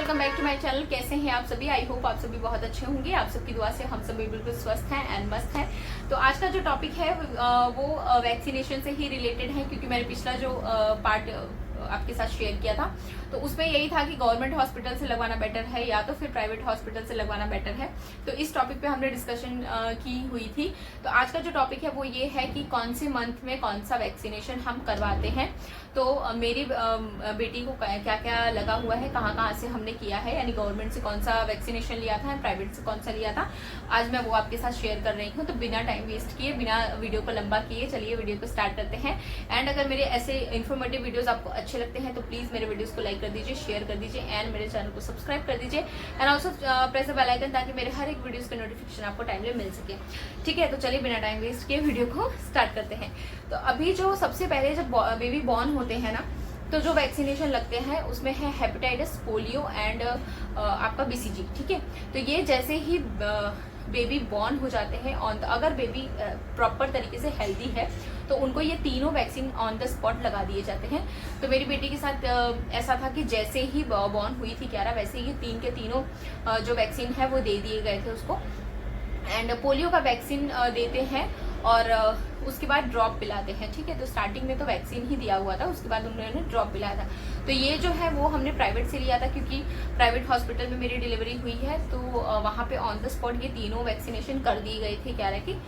Welcome back to my channel. कैसे हैं आप सभी? आई होप आप सभी बहुत अच्छे होंगे। आप सबकी दुआ से हम सभी बिल्कुल स्वस्थ हैं एंड मस्त हैं। तो आज का जो टॉपिक है वो वैक्सीनेशन से ही रिलेटेड है, क्योंकि मैंने पिछला जो पार्ट आपके साथ शेयर किया था तो उसमें यही था कि गवर्नमेंट हॉस्पिटल से लगवाना बेटर है या तो फिर प्राइवेट हॉस्पिटल से लगवाना बेटर है। तो इस टॉपिक पे हमने डिस्कशन की हुई थी। तो आज का जो टॉपिक है वो ये है कि कौन से मंथ में कौन सा वैक्सीनेशन हम करवाते हैं। तो मेरी बेटी को क्या क्या लगा हुआ है, कहाँ कहाँ से हमने किया है, यानी गवर्नमेंट से कौन सा वैक्सीनेशन लिया था एंड प्राइवेट से कौन सा लिया था, आज मैं वो आपके साथ शेयर कर रही हूँ। तो बिना टाइम वेस्ट किए, बिना वीडियो को लंबा किए, चलिए वीडियो को स्टार्ट करते हैं। एंड अगर मेरे ऐसे इन्फॉर्मेटिव वीडियोस आपको अच्छे लगते हैं तो प्लीज मेरे वीडियोस को लाइक कर दीजिए, शेयर कर दीजिए एंड मेरे चैनल को सब्सक्राइब कर दीजिए and also press the bell icon, ताकि मेरे हर एक वीडियोस के नोटिफिकेशन आपको टाइमली मिल सके। ठीक है, तो चलिए बिना टाइम वेस्ट किए वीडियो को स्टार्ट करते हैं। तो अभी जो सबसे पहले जब बेबी बॉर्न होते हैं ना, तो जो वैक्सीनेशन लगते हैं उसमें है हेपेटाइटिस, पोलियो एंड आपका बीसीजी। ठीक है, तो ये जैसे ही बेबी बॉर्न हो जाते हैं अगर बेबी प्रॉपर तरीके से हेल्दी है तो उनको ये तीनों वैक्सीन ऑन द स्पॉट लगा दिए जाते हैं। तो मेरी बेटी के साथ ऐसा था कि जैसे ही बॉर्न हुई थी क्यारा, वैसे ही तीन के तीनों जो वैक्सीन है वो दे दिए गए थे उसको। एंड पोलियो का वैक्सीन देते हैं और उसके बाद ड्रॉप पिलाते हैं। ठीक है, तो स्टार्टिंग में तो वैक्सीन ही दिया हुआ था, उसके बाद उन्होंने ड्रॉप पिलाया था। तो ये जो है वो हमने प्राइवेट से लिया था, क्योंकि प्राइवेट हॉस्पिटल में मेरी डिलीवरी हुई है। तो वहाँ पे ऑन द स्पॉट ये तीनों वैक्सीनेशन कर दी गई थी क्यारा की।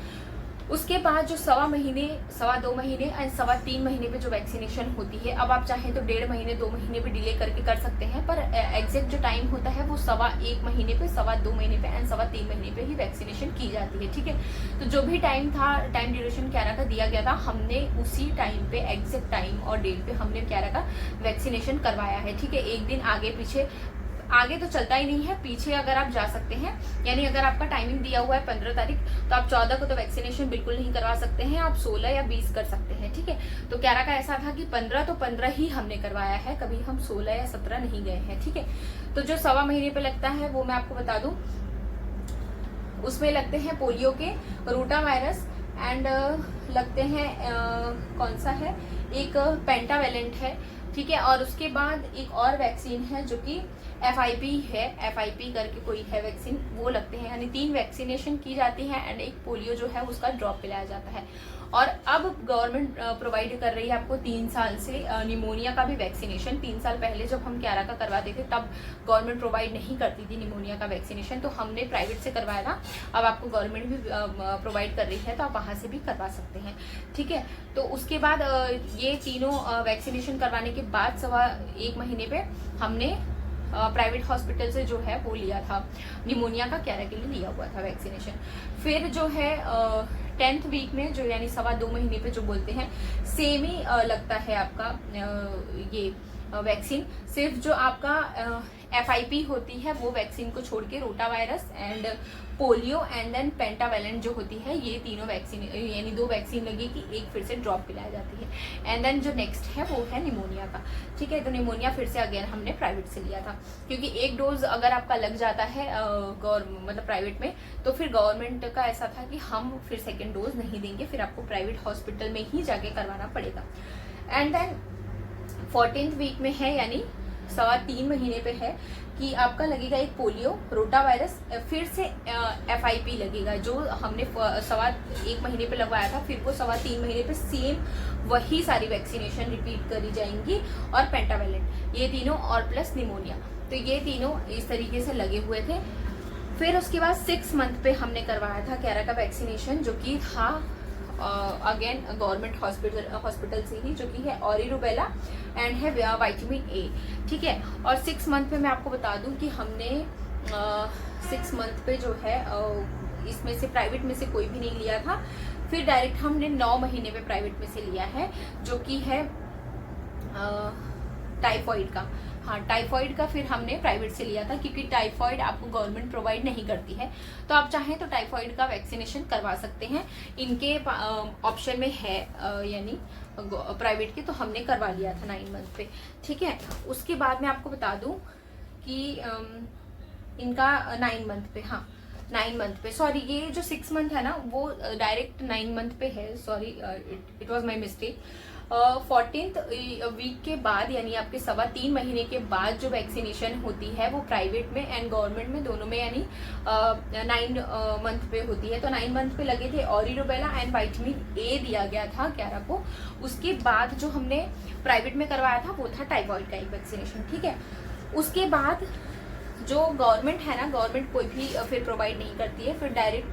उसके बाद जो 1.25 महीने, 2.25 महीने एंड 3.25 महीने पे जो वैक्सीनेशन होती है, अब आप चाहें तो 1.5 महीने 2 महीने भी डिले करके कर सकते हैं, पर एग्जैक्ट जो टाइम होता है वो 1.25 महीने पे, 2.25 महीने पे एंड 3.25 महीने पे ही वैक्सीनेशन की जाती है। ठीक है, तो जो भी टाइम था, टाइम ड्यूरेशन क्यारा का दिया गया था, हमने उसी टाइम पे, एग्जैक्ट टाइम और डेट पे हमने क्यारा का वैक्सीनेशन करवाया है। ठीक है, एक दिन आगे पीछे, आगे तो चलता ही नहीं है, पीछे अगर आप जा सकते हैं, यानी अगर आपका टाइमिंग दिया हुआ है 15 तारीख तो आप 14 को तो वैक्सीनेशन बिल्कुल नहीं करवा सकते हैं, आप 16 या 20 कर सकते हैं। ठीक है, तो क्यारा का ऐसा था कि 15 तो 15 ही हमने करवाया है, कभी हम 16 या 17 नहीं गए हैं। ठीक है, तो जो 1.25 महीने पे लगता है वो मैं आपको बता दूं, उसमें लगते हैं पोलियो के, रोटा वायरस एंड लगते हैं कौन सा है, एक पेंटावेलेंट है। ठीक है, और उसके बाद एक और वैक्सीन है जो कि FIP है, FIP करके कोई है वैक्सीन, वो लगते हैं। यानी 3 वैक्सीनेशन की जाती है एंड एक पोलियो जो है उसका ड्रॉप पिलाया जाता है। और अब गवर्नमेंट प्रोवाइड कर रही है आपको 3 साल से निमोनिया का भी वैक्सीनेशन। 3 साल पहले जब हम क्यारा का करवाते थे तब गवर्नमेंट प्रोवाइड नहीं करती थी निमोनिया का वैक्सीनेशन, तो हमने प्राइवेट से करवाया था। अब आपको गवर्नमेंट भी प्रोवाइड कर रही है तो आप वहां से भी करवा सकते हैं। ठीक है, तो उसके बाद ये तीनों वैक्सीनेशन करवाने के बाद 1.25 महीने पे हमने प्राइवेट हॉस्पिटल से जो है वो लिया था, निमोनिया का क्यारा के लिए लिया हुआ था वैक्सीनेशन। फिर जो है 10th वीक में, जो यानी 2.25 महीने पे जो बोलते हैं, सेम ही लगता है आपका ये वैक्सीन। सिर्फ जो आपका FIP होती है वो वैक्सीन को छोड़ के rotavirus and polio and then pentavalent जो होती है, ये तीनों वैक्सीन, यानी 2 वैक्सीन लगेगी, एक फिर से ड्रॉप पिलाई जाती है। एंड देन जो नेक्स्ट है वो है निमोनिया का। ठीक है, तो निमोनिया फिर से अगेन हमने प्राइवेट से लिया था, क्योंकि एक डोज अगर आपका लग जाता है मतलब प्राइवेट में, तो फिर गवर्नमेंट का ऐसा था कि हम फिर सेकेंड डोज नहीं देंगे, फिर आपको प्राइवेट हॉस्पिटल में ही जाके करवाना पड़ेगा। एंड देन 14th वीक में है, यानी 3.25 महीने पे है कि आपका लगेगा एक पोलियो, रोटा वायरस, फिर से FIP लगेगा जो हमने 1.25 महीने पे लगवाया था, फिर वो 3.25 महीने पे सेम वही सारी वैक्सीनेशन रिपीट करी जाएंगी, और पेंटावेलेंट, ये तीनों और प्लस निमोनिया, तो ये तीनों इस तरीके से लगे हुए थे। फिर उसके बाद 6 मंथ पे हमने करवाया था क्यारा का वैक्सीनेशन, जो कि था अगेन गवर्नमेंट हॉस्पिटल से ही, जो कि है ऑरी रूबेला एंड है विटामिन A। ठीक है, और 6 मंथ पे मैं आपको बता दूं कि हमने 6 मंथ पे जो है इसमें से प्राइवेट में से कोई भी नहीं लिया था, फिर डायरेक्ट हमने 9 महीने पे प्राइवेट में से लिया है, जो कि है टाइफॉइड का। हाँ, टाइफॉइड का फिर हमने प्राइवेट से लिया था, क्योंकि टाइफॉइड आपको गवर्नमेंट प्रोवाइड नहीं करती है, तो आप चाहें तो टाइफॉइड का वैक्सीनेशन करवा सकते हैं, इनके ऑप्शन में है, यानी प्राइवेट के, तो हमने करवा लिया था 9 मंथ पे। ठीक है, उसके बाद मैं आपको बता दूं कि इनका 9 मंथ पे, हाँ 9 मंथ पे, सॉरी ये जो 6 मंथ है ना वो डायरेक्ट 9 मंथ पे है, sorry it was my mistake. 14th week के बाद यानी आपके 3.25 महीने के बाद जो वैक्सीनेशन होती है वो प्राइवेट में एंड गवर्नमेंट में दोनों में यानी 9 मंथ पे होती है। तो 9 मंथ पे लगे थे ऑरी रूबेला एंड विटामिन ए दिया गया था 11 को। उसके बाद जो हमने प्राइवेट में करवाया था वो था टाइफाइड का एक वैक्सीनेशन, ठीक है। उसके बाद जो गवर्नमेंट है ना, गवर्नमेंट कोई भी फिर प्रोवाइड नहीं करती है, फिर डायरेक्ट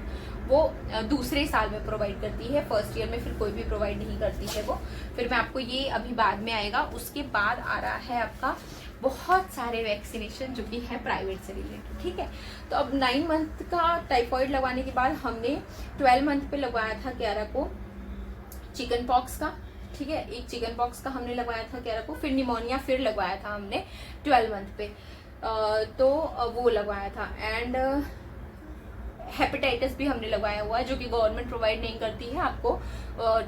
वो दूसरे साल में प्रोवाइड करती है, फर्स्ट ईयर में फिर कोई भी प्रोवाइड नहीं करती है वो। फिर मैं आपको ये अभी बाद में आएगा। उसके बाद आ रहा है आपका बहुत सारे वैक्सीनेशन जो कि है प्राइवेट से रिलेटेड, ठीक है। तो अब 9 मंथ का टाइफाइड लगवाने के बाद हमने 12 मंथ पे लगवाया था 11 को चिकन पॉक्स का, ठीक है। एक चिकन पॉक्स का हमने लगवाया था 11 को, फिर निमोनिया फिर लगवाया था हमने 12 मंथ पे, तो वो लगवाया था। एंड हेपेटाइटिस भी हमने लगवाया हुआ है जो कि गवर्नमेंट प्रोवाइड नहीं करती है आपको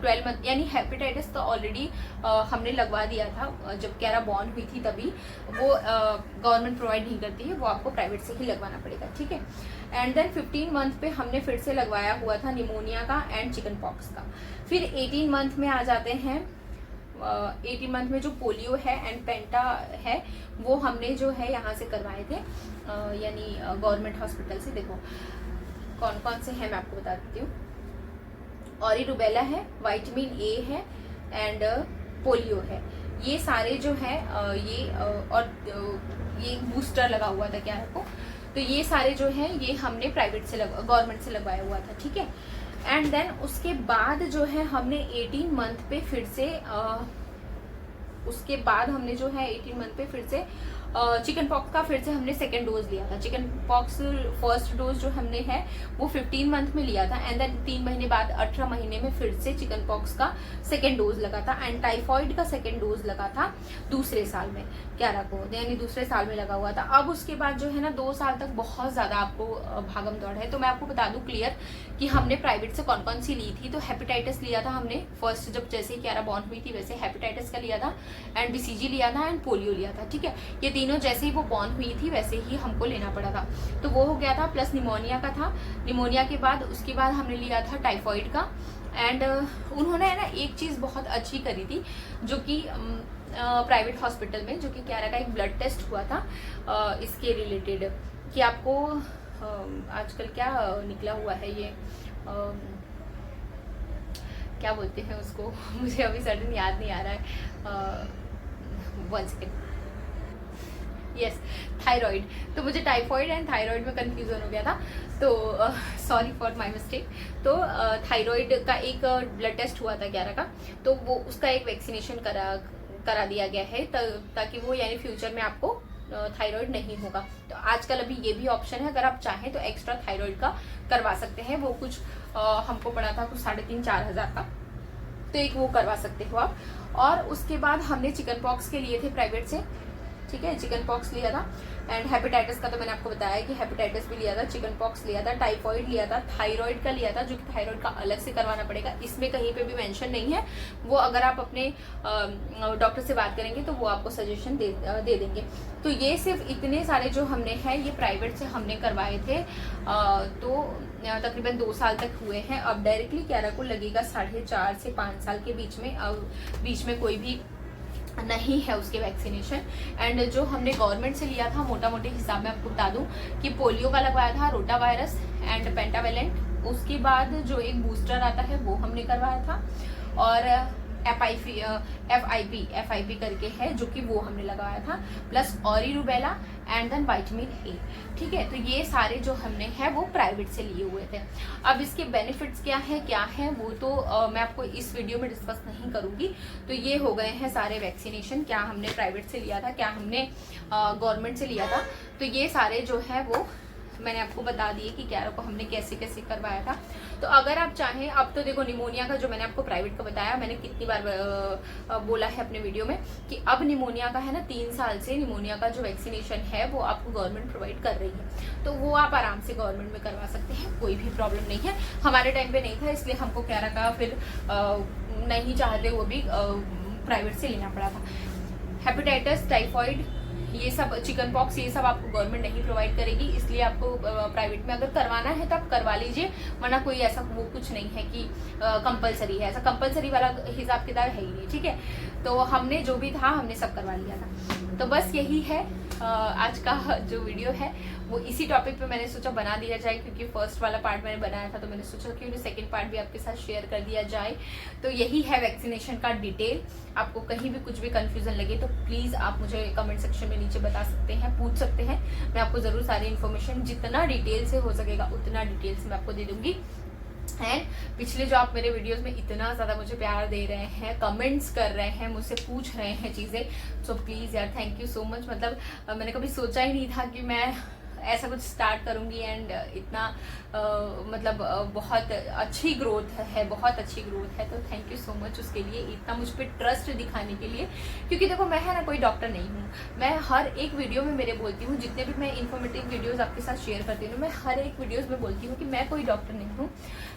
12 मंथ, यानी हेपेटाइटिस तो ऑलरेडी हमने लगवा दिया था जब कैरा बॉर्न हुई थी, तभी वो गवर्नमेंट प्रोवाइड नहीं करती है, वो आपको प्राइवेट से ही लगवाना पड़ेगा, ठीक है। एंड देन 15 मंथ पे हमने फिर से लगवाया हुआ था निमोनिया का एंड चिकन पॉक्स का। फिर 18 मंथ में आ जाते हैं, 18 मंथ में जो पोलियो है एंड पेंटा है वो हमने जो है यहाँ से करवाए थे, यानी गवर्नमेंट हॉस्पिटल से। देखो कौन कौन से हैं मैं आपको बता देती हूँ। ऑरी रूबेला है, विटामिन ए है एंड पोलियो है। ये सारे जो है और ये बूस्टर लगा हुआ था क्या आपको, तो ये सारे जो है ये हमने प्राइवेट से गवर्नमेंट से लगवाया हुआ था, ठीक है। एंड देन उसके बाद जो है हमने 18 मंथ पे फिर से उसके बाद हमने जो है 18 मंथ पे फिर से चिकन पॉक्स का फिर से हमने सेकेंड डोज लिया था। चिकन पॉक्स फर्स्ट डोज जो हमने है वो 15 मंथ में लिया था एंड देन 3 महीने बाद 18 महीने में फिर से चिकन पॉक्स का सेकेंड डोज लगा था एंड टाइफाइड का सेकेंड डोज लगा था दूसरे साल में 11 को, यानी दूसरे साल में लगा हुआ था। अब उसके बाद जो है ना 2 साल तक बहुत ज्यादा आपको भागम दौड़ है। तो मैं आपको बता दूं क्लियर कि हमने प्राइवेट से कौन कौन सी ली थी। तो हेपेटाइटिस लिया था हमने फर्स्ट, जब जैसे ही 11 बॉर्न हुई थी वैसे हेपेटाइटिस का लिया था एंड बीसीजी लिया था एंड पोलियो लिया था, ठीक है। ये तीनों जैसे ही वो बॉर्न हुई थी वैसे ही हमको लेना पड़ा था, तो वो हो गया था। प्लस निमोनिया का था, निमोनिया के बाद उसके बाद हमने लिया था टाइफाइड का। एंड उन्होंने है ना एक चीज बहुत अच्छी करी थी जो कि प्राइवेट हॉस्पिटल में, जो कि कैरा का एक ब्लड टेस्ट हुआ था इसके रिलेटेड कि आपको आजकल क्या निकला हुआ है ये क्या बोलते हैं उसको मुझे अभी सडन याद नहीं आ रहा है, 1 सेकेंड, यस थायराइड। तो मुझे टाइफाइड एंड थायराइड में कंफ्यूजन हो गया था, तो सॉरी फॉर माय मिस्टेक। तो थायराइड का एक ब्लड टेस्ट हुआ था 11 का, तो वो उसका एक वैक्सीनेशन करा दिया गया है ताकि वो यानी फ्यूचर में आपको थायराइड नहीं होगा। तो आजकल अभी ये भी ऑप्शन है, अगर आप चाहें तो एक्स्ट्रा थायराइड का करवा सकते हैं। वो कुछ हमको पड़ा था कुछ 3,500-4 हज़ार का, तो एक वो करवा सकते हो आप। और उसके बाद हमने चिकन पॉक्स के लिए थे प्राइवेट से, ठीक है, चिकन पॉक्स लिया था एंड हेपेटाइटिस का तो मैंने आपको बताया कि हेपेटाइटिस भी लिया था, चिकन पॉक्स लिया था, टाइफाइड लिया था, थायराइड का लिया था, जो कि थायराइड का अलग से करवाना पड़ेगा, इसमें कहीं पे भी मेंशन नहीं है। वो अगर आप अपने डॉक्टर से बात करेंगे तो वो आपको सजेशन दे देंगे। तो ये सिर्फ इतने सारे जो हमने है ये प्राइवेट से हमने करवाए थे, तो तकरीबन 2 साल तक हुए हैं। अब डायरेक्टली कैरा को लगेगा 4.5 से 5 साल के बीच में, अब बीच में कोई भी नहीं है उसके वैक्सीनेशन। एंड जो हमने गवर्नमेंट से लिया था मोटा मोटे हिसाब में आपको बता दूं कि पोलियो का लगवाया था, रोटा वायरस एंड पेंटावेलेंट। उसके बाद जो एक बूस्टर आता है वो हमने करवाया था, और FIP करके है जो कि वो हमने लगाया था, प्लस ऑरी rubella and then vitamin A, ठीक है। तो ये सारे जो हमने है वो प्राइवेट से लिए हुए थे। अब इसके बेनिफिट्स क्या है वो तो मैं आपको इस वीडियो में डिस्कस नहीं करूंगी। तो ये हो गए हैं सारे वैक्सीनेशन, क्या हमने प्राइवेट से लिया था, क्या हमने गवर्नमेंट से लिया था। तो ये सारे जो है वो मैंने आपको बता दिए कि कैरा को हमने कैसे कैसे करवाया था। तो अगर आप चाहें, अब तो देखो निमोनिया का जो मैंने आपको प्राइवेट का बताया, मैंने कितनी बार बोला है अपने वीडियो में कि अब निमोनिया का है ना 3 साल से निमोनिया का जो वैक्सीनेशन है वो आपको गवर्नमेंट प्रोवाइड कर रही है, तो वो आप आराम से गवर्नमेंट में करवा सकते हैं, कोई भी प्रॉब्लम नहीं है। हमारे टाइम पे नहीं था, इसलिए हमको कैरा का फिर नहीं चाहते वो भी प्राइवेट से लेना पड़ा था। हेपेटाइटिस, टाइफाइड, ये सब चिकन पॉक्स ये सब आपको गवर्नमेंट नहीं प्रोवाइड करेगी, इसलिए आपको प्राइवेट में अगर करवाना है तो आप करवा लीजिए, वरना कोई ऐसा वो कुछ नहीं है कि कंपलसरी है, ऐसा कंपलसरी वाला हिसाब किताब है ही नहीं, ठीक है। तो हमने जो भी था हमने सब करवा लिया था। तो बस यही है आज का जो वीडियो है वो इसी टॉपिक पे मैंने सोचा बना दिया जाए, क्योंकि फर्स्ट वाला पार्ट मैंने बनाया था तो मैंने सोचा कि सेकंड पार्ट भी आपके साथ शेयर कर दिया जाए। तो यही है वैक्सीनेशन का डिटेल। आपको कहीं भी कुछ भी कंफ्यूजन लगे तो प्लीज़ आप मुझे कमेंट सेक्शन में नीचे बता सकते हैं, पूछ सकते हैं, मैं आपको ज़रूर सारी इन्फॉर्मेशन जितना डिटेल से हो सकेगा उतना डिटेल से मैं आपको दे दूंगी। एंड पिछले जो आप मेरे वीडियोस में इतना ज़्यादा मुझे प्यार दे रहे हैं, कमेंट्स कर रहे हैं, मुझसे पूछ रहे हैं चीज़ें, सो प्लीज़ यार थैंक यू सो मच। मतलब मैंने कभी सोचा ही नहीं था कि मैं ऐसा कुछ स्टार्ट करूंगी एंड इतना बहुत अच्छी ग्रोथ है, बहुत अच्छी ग्रोथ है। तो थैंक यू सो मच उसके लिए, इतना मुझ पर ट्रस्ट दिखाने के लिए। क्योंकि देखो मैं है ना कोई डॉक्टर नहीं हूँ, मैं हर एक वीडियो में मेरे बोलती हूँ, जितने भी मैं इन्फॉर्मेटिव वीडियोस आपके साथ शेयर करती हूँ, मैं हर एक वीडियोस में बोलती हूँ कि मैं कोई डॉक्टर नहीं हूँ।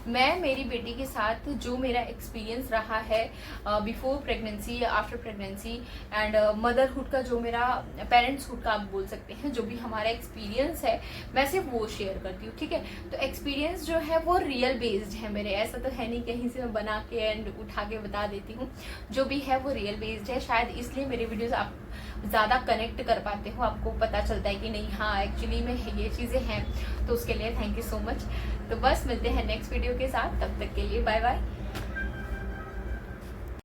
मैं मेरी बेटी के साथ जो मेरा एक्सपीरियंस रहा है before pregnancy, after pregnancy and motherhood का, जो मेरा पेरेंट्सहुड का आप बोल सकते हैं, जो भी हमारा एक्सपीरियंस है मैं सिर्फ वो शेयर करती हूँ, ठीक है। तो एक्सपीरियंस जो है वो रियल बेस्ड है मेरे, ऐसा तो है नहीं कहीं से मैं बना के एंड उठा के बता देती हूँ, जो भी है वो रियल बेस्ड है। शायद इसलिए मेरे वीडियोस आप ज़्यादा कनेक्ट कर पाते हो, आपको पता चलता है कि नहीं हाँ एक्चुअली में ये चीज़ें हैं। तो उसके लिए थैंक यू सो मच। तो बस मिलते हैं नेक्स्ट वीडियो के साथ, तब तक के लिए बाय बाय।